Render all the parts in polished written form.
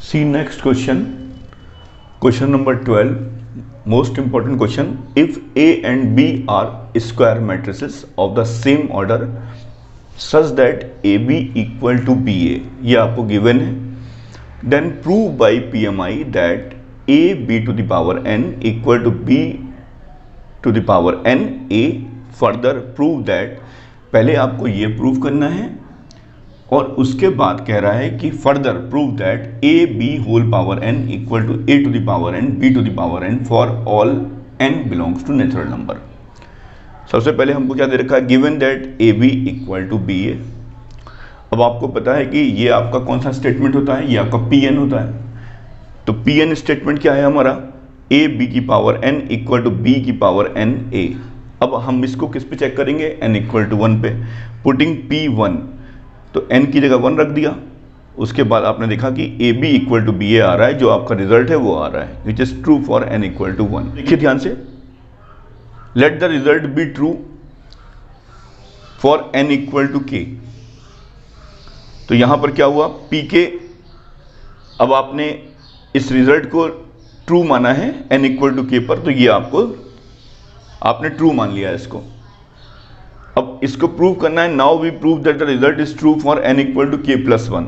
See next question. Question number 12. Most important question. If A and B are square matrices of the same order such that AB equal to BA, ये आपको given है. Then prove by PMI that A B to the power n equal to B to the power n A. Further prove that, पहले आपको ये prove करना है और उसके बाद कह रहा है कि further prove that A B whole power N equal to A to the power N B to the power N for all N belongs to natural number. सबसे पहले हमको क्या दे रखा है, given that A B equal to B A. अब आपको पता है कि ये आपका कौन सा स्टेटमेंट होता है, ये आपका पी एन होता है. तो पी एन स्टेटमेंट क्या है हमारा, ए बी की power N equal to b की पावर एन ए. अब हम इसको किस पे चेक करेंगे, एन इक्वल टू 1 पे. पुटिंग पी 1, तो n की जगह 1 रख दिया. उसके बाद आपने देखा कि A B equal to B A आ रहा है, जो आपका रिजल्ट है वो आ रहा है, which is true for n equal to 1. देखिए ध्यान से, let the result be true for n equal to k. तो यहां पर क्या हुआ, पी के, अब आपने इस रिजल्ट को ट्रू माना है n इक्वल टू k पर, तो ये आपने ट्रू मान लिया है इसको. अब इसको प्रूव करना है. Now we prove that the result is true for n equal to k plus 1.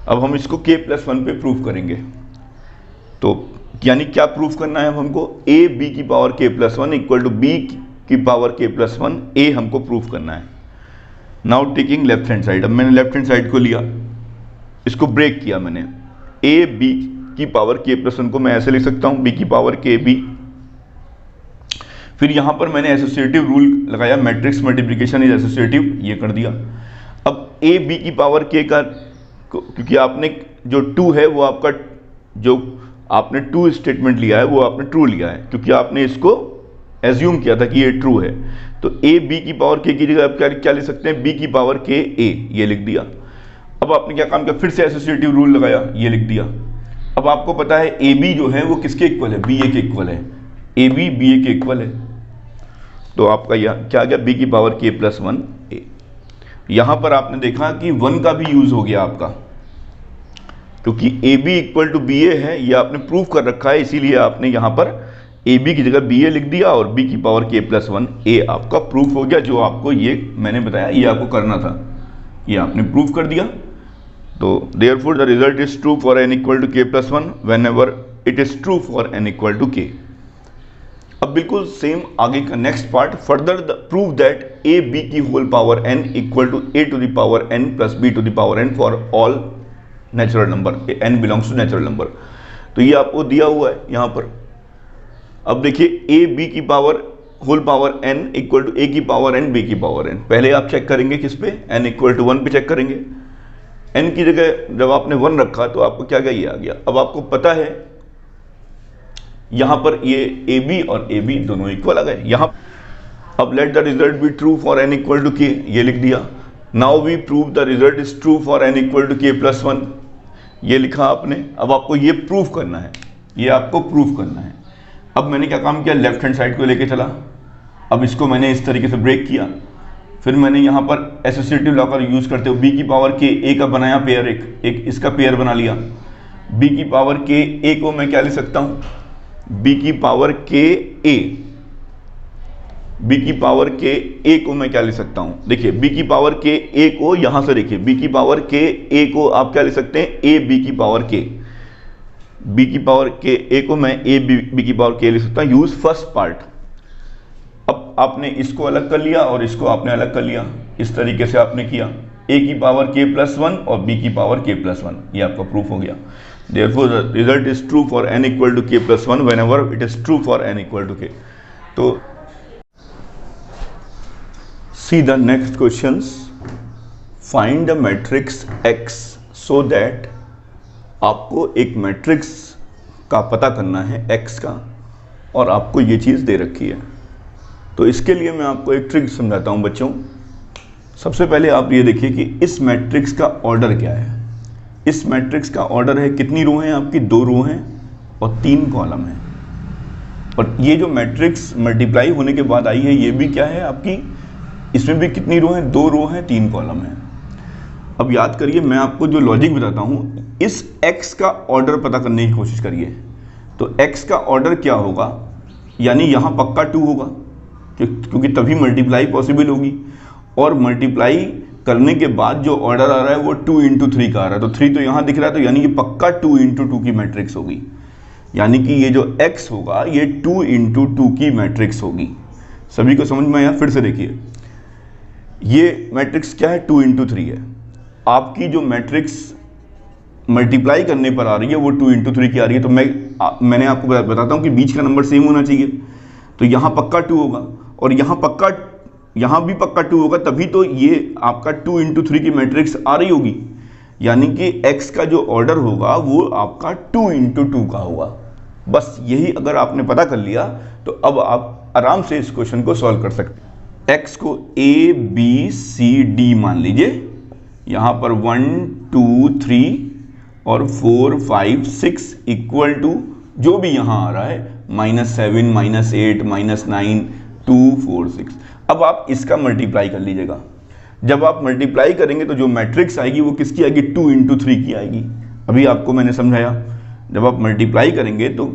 अब हम इसको k प्लस 1 पे प्रूव करेंगे. तो यानी क्या प्रूव करना है हमको, a b की power k plus 1 equal to b की पावर k प्लस 1 a हमको प्रूव करना है. Now taking left hand side, अब मैंने लेफ्ट हैंड साइड को लिया, इसको ब्रेक किया मैंने. a b की पावर k प्लस 1 को मैं ऐसे लिख सकता हूं, b की पावर k b. फिर यहां पर मैंने एसोसिएटिव रूल लगाया, मैट्रिक्स मल्टीप्लिकेशन इज एसोसिएटिव, ये कर दिया. अब ए बी की पावर के का, क्योंकि आपने जो 2 है वो आपका, जो आपने 2 स्टेटमेंट लिया है वो आपने ट्रू लिया है, क्योंकि आपने इसको एज्यूम किया था कि ये ट्रू है. तो ए बी की पावर के की जगह आप क्या लिख सकते हैं, बी की पावर के ए, ये लिख दिया. अब आपने क्या काम किया, फिर से एसोसिएटिव रूल लगाया, ये लिख दिया. अब आपको पता है ए बी जो है वो किसके इक्वल है, बी ए के इक्वल है. ए बी बी ए के इक्वल है, तो आपका यह क्या आ गया, बी की पावर के प्लस 1 ए. यहां पर आपने देखा कि 1 का भी यूज हो गया आपका, क्योंकि A B equal to B A है, यह आपने प्रूव कर रखा है, इसीलिए आपने यहां पर ए बी की जगह बी ए लिख दिया और बी की पावर के प्लस 1 ए आपका प्रूफ हो गया. जो आपको ये मैंने बताया, ये आपको करना था, ये आपने प्रूव कर दिया. तो therefore the result is true for N equal to के plus 1 whenever it is true for N equal to K. अब बिल्कुल सेम आगे का next part, further prove that A B की whole power N equal to A to the power N plus B to the power N for all natural number, N belongs to natural number. तो ये आपको दिया हुआ है यहां पर. अब देखिए ए बी की power whole power N equal to A की पावर एन बी की पावर एन. पहले आप चेक करेंगे किस पे, एन इक्वल टू 1 पे चेक करेंगे. एन की जगह जब आपने 1 रखा तो आपको क्या क्या ये आ गया. अब आपको पता है यहां पर ये ए बी और ए बी दोनों इक्वल आ गए यहां. अब let the result be true for N equal to k, ये लिख दिया. Now we prove the result is true for N equal to के प्लस 1, ये लिखा आपने. अब आपको ये प्रूव करना है, ये आपको प्रूव करना है. अब मैंने क्या काम किया, लेफ्ट हैंड साइड को लेके चला. अब इसको मैंने इस तरीके से ब्रेक किया. फिर मैंने यहां पर एसोसिएटिव लॉ का यूज करते हुए बी की पावर के ए का बनाया पेयर, एक इसका पेयर बना लिया. बी की पावर के ए को मैं क्या लिख सकता हूं, बी की पावर के ए, बी की पावर के ए को मैं क्या लिख सकता हूं, देखिए बी की पावर के ए को यहां से देखिए, बी की पावर के ए को आप क्या लिख सकते हैं, ए बी की पावर के. बी की पावर के ए को मैं ए बी की पावर के लिख सकता हूं, यूज फर्स्ट पार्ट. अब आपने इसको अलग कर लिया और इसको आपने अलग कर लिया, इस तरीके से आपने किया. ए की पावर के प्लस 1 और बी की पावर के प्लस 1, ये आपका प्रूफ हो गया. Therefore, the result is true for n equal to k plus 1 whenever it is true for n equal to k. तो see the next questions. Find the matrix X so that आपको एक matrix का पता करना है X का, और आपको ये चीज़ दे रखी है. तो इसके लिए मैं आपको एक ट्रिक समझाता हूँ बच्चों. सबसे पहले आप ये देखिए कि इस मैट्रिक्स का ऑर्डर क्या है. इस मैट्रिक्स का ऑर्डर है, कितनी रो हैं आपकी, 2 रो हैं और 3 कॉलम हैं. और ये जो मैट्रिक्स मल्टीप्लाई होने के बाद आई है, ये भी क्या है आपकी, इसमें भी कितनी रो हैं, 2 रो हैं 3 कॉलम हैं. अब याद करिए, मैं आपको जो लॉजिक बताता हूँ, इस x का ऑर्डर पता करने की कोशिश करिए। तो x का ऑर्डर क्या होगा, यानी यहाँ पक्का 2 होगा क्योंकि तभी मल्टीप्लाई पॉसिबल होगी, और मल्टीप्लाई करने के बाद जो ऑर्डर आ रहा है वो 2 × 3 का आ रहा है। तो 3 तो यहाँ दिख रहा है, तो यानी ये पक्का 2 × 2 की मैट्रिक्स होगी, यानी कि ये जो x होगा ये 2 × 2 की मैट्रिक्स होगी। सभी को समझ में आया? फिर से देखिए, ये मैट्रिक्स क्या है, 2 × 3 है। आपकी जो मैट्रिक्स मल्टीप्लाई करने पर आ रही है वो 2 × 3 की आ रही है। तो मैंने आपको बताता हूँ कि बीच का नंबर सेम होना चाहिए। तो यहाँ पक्का 2 होगा और यहाँ भी पक्का 2 होगा, तभी तो ये आपका 2 × 3 की मैट्रिक्स आ रही होगी। यानी कि x का जो ऑर्डर होगा वो आपका 2 × 2 का होगा। बस यही अगर आपने पता कर लिया तो अब आप आराम से इस क्वेश्चन को सॉल्व कर सकते हैं। x को a b c d मान लीजिए, यहाँ पर 1 2 3 और 4 5 6 इक्वल टू जो भी यहाँ आ रहा है -7 -8 -9 2 4 6। अब आप इसका मल्टीप्लाई कर लीजिएगा। जब आप मल्टीप्लाई करेंगे तो जो मैट्रिक्स आएगी वो किसकी आएगी, 2 × 3 की आएगी। अभी आपको मैंने समझाया, जब आप मल्टीप्लाई करेंगे तो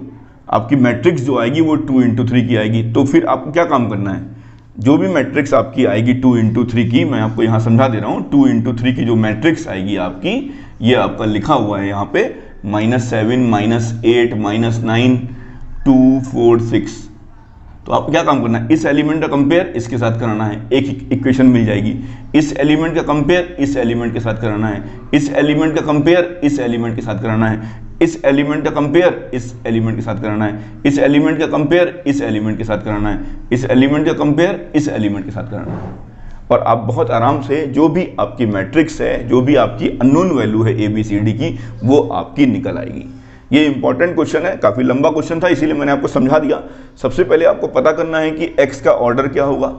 आपकी मैट्रिक्स जो आएगी वो 2 × 3 की आएगी। तो फिर आपको क्या काम करना है, जो भी मैट्रिक्स आपकी आएगी 2 × 3 की, मैं आपको यहाँ समझा दे रहा हूँ। 2 × 3 की जो मैट्रिक्स आएगी आपकी, ये आपका लिखा हुआ है यहाँ पे -7 -8 -9 2 4 6। तो आपको क्या काम करना है, इस एलिमेंट का कंपेयर इसके साथ कराना है, एक इक्वेशन मिल जाएगी। इस एलिमेंट का कंपेयर इस एलिमेंट के साथ कराना है, इस एलिमेंट का कंपेयर इस एलिमेंट के साथ कराना है, इस एलिमेंट का कंपेयर इस एलिमेंट के साथ कराना है, इस एलिमेंट का कंपेयर इस एलिमेंट के साथ कराना है, इस एलिमेंट का कंपेयर इस एलिमेंट के साथ कराना है। और आप बहुत आराम से जो भी आपकी मैट्रिक्स है, जो भी आपकी अननोन वैल्यू है ABCD की, वो आपकी निकल आएगी। ये इंपॉर्टेंट क्वेश्चन है, काफ़ी लंबा क्वेश्चन था इसीलिए मैंने आपको समझा दिया। सबसे पहले आपको पता करना है कि x का ऑर्डर क्या होगा।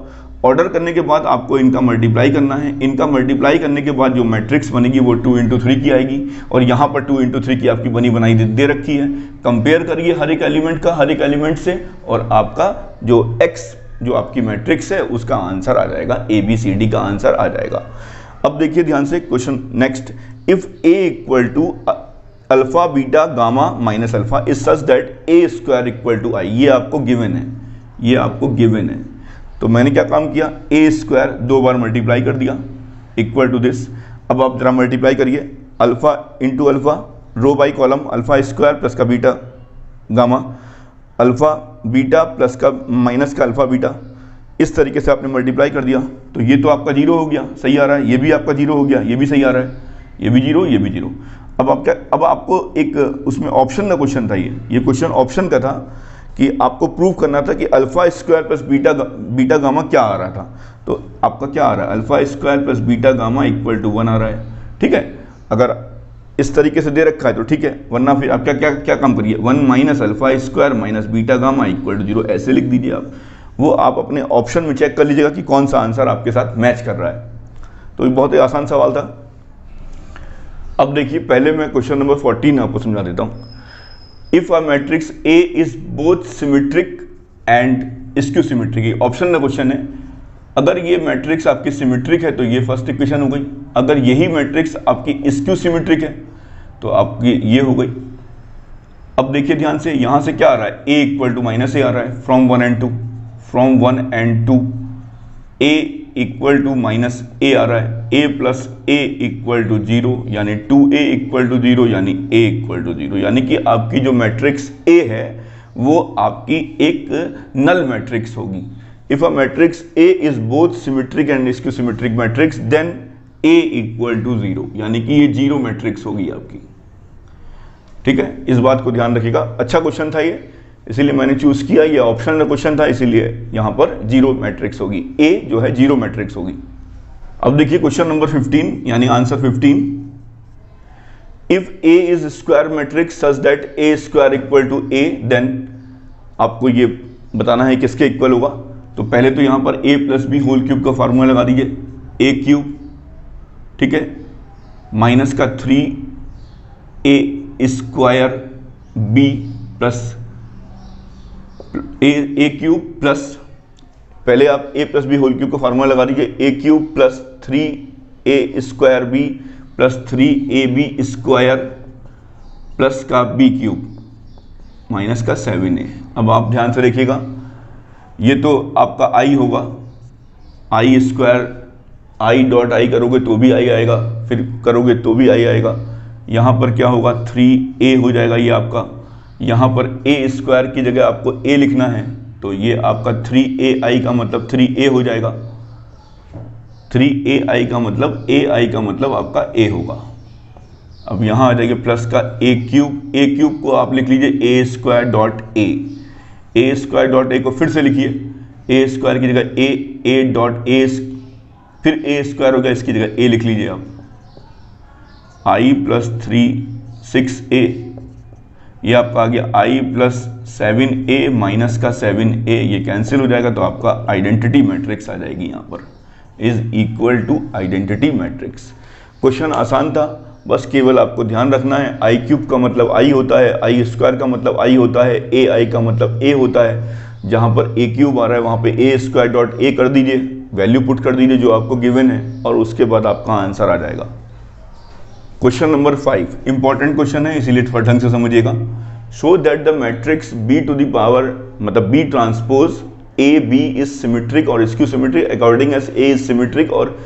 ऑर्डर करने के बाद आपको इनका मल्टीप्लाई करना है। इनका मल्टीप्लाई करने के बाद जो मैट्रिक्स बनेगी वो 2 × 3 की आएगी, और यहाँ पर 2 × 3 की आपकी बनी बनाई दे रखी है। कंपेयर करिए हर एक एलिमेंट से, और आपका जो x जो आपकी मैट्रिक्स है उसका आंसर आ जाएगा, ABCD का आंसर आ जाएगा। अब देखिए ध्यान से question next, if a equal to alpha beta gamma minus alpha is such that a² equal to i, ये आपको गिवन है, ये आपको गिवन है। तो मैंने क्या काम किया, a² 2 बार मल्टीप्लाई कर दिया इक्वल टू दिस। अब आप जरा मल्टीप्लाई करिए, alpha into alpha, row by column, alpha plus का beta gamma, alpha beta plus का माइनस का अल्फा बीटा, इस तरीके से आपने मल्टीप्लाई कर दिया। तो ये तो आपका 0 हो गया, सही आ रहा है, ये भी आपका 0 हो गया, ये भी सही आ रहा है, ये भी 0, ये भी 0। अब आप क्या, अब आपको एक उसमें ऑप्शन का क्वेश्चन था, ये क्वेश्चन ऑप्शन का था कि आपको प्रूव करना था कि अल्फा² प्लस बीटा गामा क्या आ रहा था। तो आपका क्या आ रहा है, alpha plus beta gamma equal to 1 आ रहा है। ठीक है, अगर इस तरीके से दे रखा है तो ठीक है, वरना फिर आप क्या काम करिए, 1 minus alpha minus beta gamma equal to 0 ऐसे लिख दीजिए आप। वो आप अपने ऑप्शन में चेक कर लीजिएगा कि कौन सा आंसर आपके साथ मैच कर रहा है। तो ये बहुत ही आसान सवाल था। अब देखिए, पहले मैं क्वेश्चन नंबर 14 आपको समझा देता हूँ। If a matrix A is both symmetric and skew symmetric, option का क्वेश्चन है। अगर ये मैट्रिक्स आपकी सिमेट्रिक है तो ये फर्स्ट इक्वेशन हो गई, अगर यही मैट्रिक्स आपकी स्क्यू सिमेट्रिक है तो आपकी ये हो गई। अब देखिए ध्यान से, यहाँ से क्या आ रहा है, a equal to minus a आ रहा है from 1 and 2, from 1 and 2, a equal to minus a आ रहा है, a plus a equal to 0, यानी 2a इक्वल टू 0, यानी a इक्वल टू 0, यानी कि आपकी जो मैट्रिक्स a है वो आपकी एक नल मैट्रिक्स होगी। If a matrix A is both symmetric and skew symmetric matrix then A equal to 0, यानी कि ये 0 मैट्रिक्स होगी आपकी। ठीक है, इस बात को ध्यान रखिएगा। अच्छा क्वेश्चन था ये, इसीलिए मैंने चूज किया, ये ऑप्शनल क्वेश्चन था, इसीलिए यहां पर 0 मैट्रिक्स होगी, A जो है 0 मैट्रिक्स होगी। अब देखिए क्वेश्चन नंबर 15 यानी answer 15, if A is square matrix such that A² equal to A, then आपको ये बताना है किसके इक्वल होगा। तो पहले तो यहां पर a plus b whole cube का फार्मूला लगा दीजिए, a क्यूब, ठीक है, माइनस का 3a square b plus a cube plus, पहले आप a plus b whole cube का फार्मूला लगा दीजिए, a cube plus 3a square b plus 3ab square plus का बी क्यूब माइनस का 7a। अब आप ध्यान से देखिएगा, ये तो आपका आई होगा, आई स्क्वायर, आई डॉट आई करोगे तो भी आई आएगा, फिर करोगे तो भी आई आएगा। यहाँ पर क्या होगा, 3a हो जाएगा ये आपका। यहाँ पर a स्क्वायर की जगह आपको a लिखना है, तो ये आपका 3ai का मतलब 3a हो जाएगा। 3ai का मतलब ai का मतलब आपका a होगा। अब यहाँ आ जाएगा प्लस का a क्यूब को आप लिख लीजिए a square dot a square dot a को फिर से लिखिए, a स्क्वायर की जगह a डॉट a, फिर a स्क्वायर हो गया, इसकी जगह a लिख लीजिए आप। i प्लस 6a, ये आपका आ गया i प्लस 7a माइनस का 7a, ये कैंसिल हो जाएगा, तो आपका आइडेंटिटी मैट्रिक्स आ जाएगी यहाँ पर, is equal to identity matrix. Question आसान था, बस केवल आपको ध्यान रखना है आई क्यूब का मतलब आई होता है, आई स्क्वायर का मतलब आई होता है, ए आई का मतलब ए होता है। जहाँ पर ए क्यूब आ रहा है वहाँ पे ए स्क्वायर डॉट ए कर दीजिए, वैल्यू पुट कर दीजिए जो आपको गिवन है, और उसके बाद आपका आंसर आ जाएगा। क्वेश्चन नंबर 5 इंपॉर्टेंट क्वेश्चन है, इसीलिए थोड़ा ढंग से समझिएगा। Show that the matrix B to the power मतलब B transpose A B is symmetric और skew symmetric according as A is symmetric और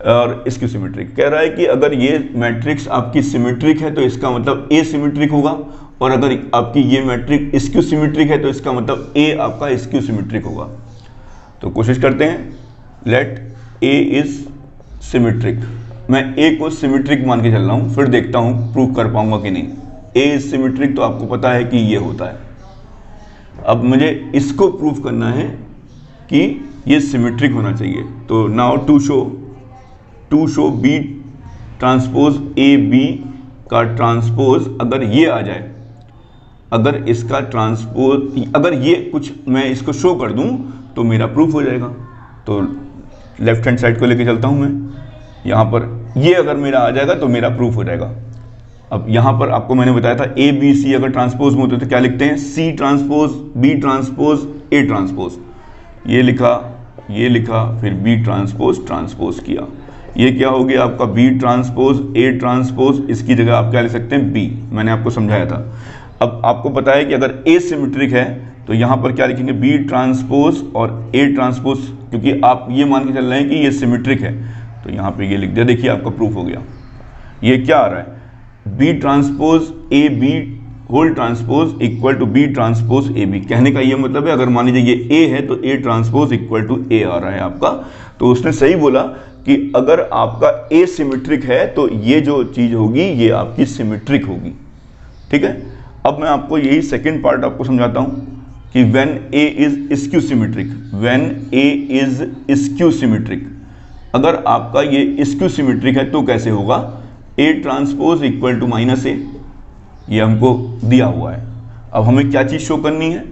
स्क्यू सिमेट्रिक। कह रहा है कि अगर ये मैट्रिक्स आपकी सिमेट्रिक है तो इसका मतलब ए सिमेट्रिक होगा, और अगर आपकी ये मैट्रिक स्क्यू सिमेट्रिक है तो इसका मतलब ए आपका स्क्यू सिमेट्रिक होगा। तो कोशिश करते हैं, लेट ए इज सिमेट्रिक, मैं ए को सिमेट्रिक मान के चल रहा हूँ, फिर देखता हूँ प्रूव कर पाऊंगा कि नहीं। ए इज सिमेट्रिक तो आपको पता है कि ये होता है, अब मुझे इसको प्रूव करना है कि ये सिमेट्रिक होना चाहिए। तो now to show b transpose A b का ट्रांसपोज अगर ये आ जाए, अगर इसका ट्रांसपोज, अगर ये कुछ मैं इसको शो कर दूं तो मेरा प्रूफ हो जाएगा। तो लेफ्ट हैंड साइड को लेके चलता हूं मैं, यहाँ पर ये अगर मेरा आ जाएगा तो मेरा प्रूफ हो जाएगा। अब यहाँ पर आपको मैंने बताया था ए बी सी अगर ट्रांसपोज में होते तो क्या लिखते हैं, c transpose b transpose a transpose, ये लिखा फिर बी ट्रांसपोज ट्रांसपोज किया, ये क्या हो गया आपका बी ट्रांसपोज ए ट्रांसपोज, इसकी जगह आप क्या लिख सकते हैं बी, मैंने आपको समझाया था। अब आपको पता है कि अगर ए सिमेट्रिक है तो यहाँ पर क्या लिखेंगे, बी ट्रांसपोज और ए ट्रांसपोज, क्योंकि आप ये मान के चल रहे हैं कि ये सिमेट्रिक है, तो यहाँ पे ये लिख दिया, देखिए आपका प्रूफ हो गया। ये क्या आ रहा है, b transpose A B whole transpose equal to b transpose A b. कहने का ये मतलब है अगर मान लीजिए ये ए है तो ए ट्रांसपोज इक्वल टू ए आ रहा है आपका। तो उसने सही बोला कि अगर आपका ए सिमेट्रिक है तो ये जो चीज होगी ये आपकी सिमेट्रिक होगी, ठीक है। अब मैं आपको यही सेकंड पार्ट आपको समझाता हूं कि when A is skew symmetric, when A is skew symmetric, अगर आपका ये स्क्यू सिमेट्रिक है तो कैसे होगा, A transpose equal to minus A, ये हमको दिया हुआ है। अब हमें क्या चीज शो करनी है,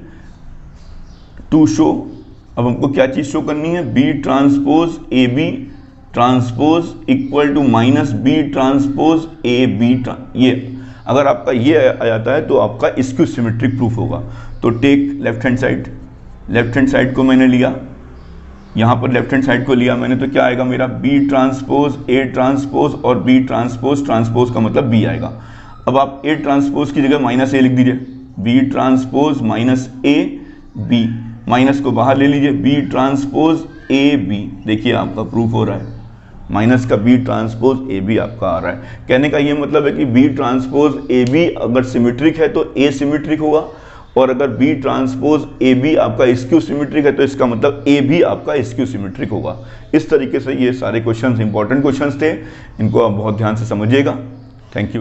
टू शो, अब हमको क्या चीज शो करनी है, b transpose A b transpose equal to minus b transpose A b. ये अगर आपका ये आ जाता है तो आपका स्क्यू सिमेट्रिक प्रूफ होगा। तो टेक लेफ्ट हैंड साइड को मैंने लिया, यहाँ पर लेफ्ट हैंड साइड को लिया मैंने, तो क्या आएगा मेरा बी ट्रांसपोज ए ट्रांसपोज और बी ट्रांसपोज ट्रांसपोज का मतलब बी आएगा। अब आप ए ट्रांसपोज की जगह माइनस ए लिख दीजिए, b transpose minus a b, minus को बाहर ले लीजिए, बी ट्रांसपोज ए बी, देखिए आपका प्रूफ हो रहा है, माइनस का बी ट्रांसपोज ए बी आपका आ रहा है। कहने का ये मतलब है कि बी ट्रांसपोज ए बी अगर सिमेट्रिक है तो ए सिमेट्रिक होगा, और अगर बी ट्रांसपोज ए बी आपका स्क्यू सिमेट्रिक है तो इसका मतलब ए भी आपका स्क्यू सिमेट्रिक होगा। इस तरीके से ये सारे क्वेश्चंस इंपॉर्टेंट क्वेश्चंस थे, इनको आप बहुत ध्यान से समझिएगा। Thank you.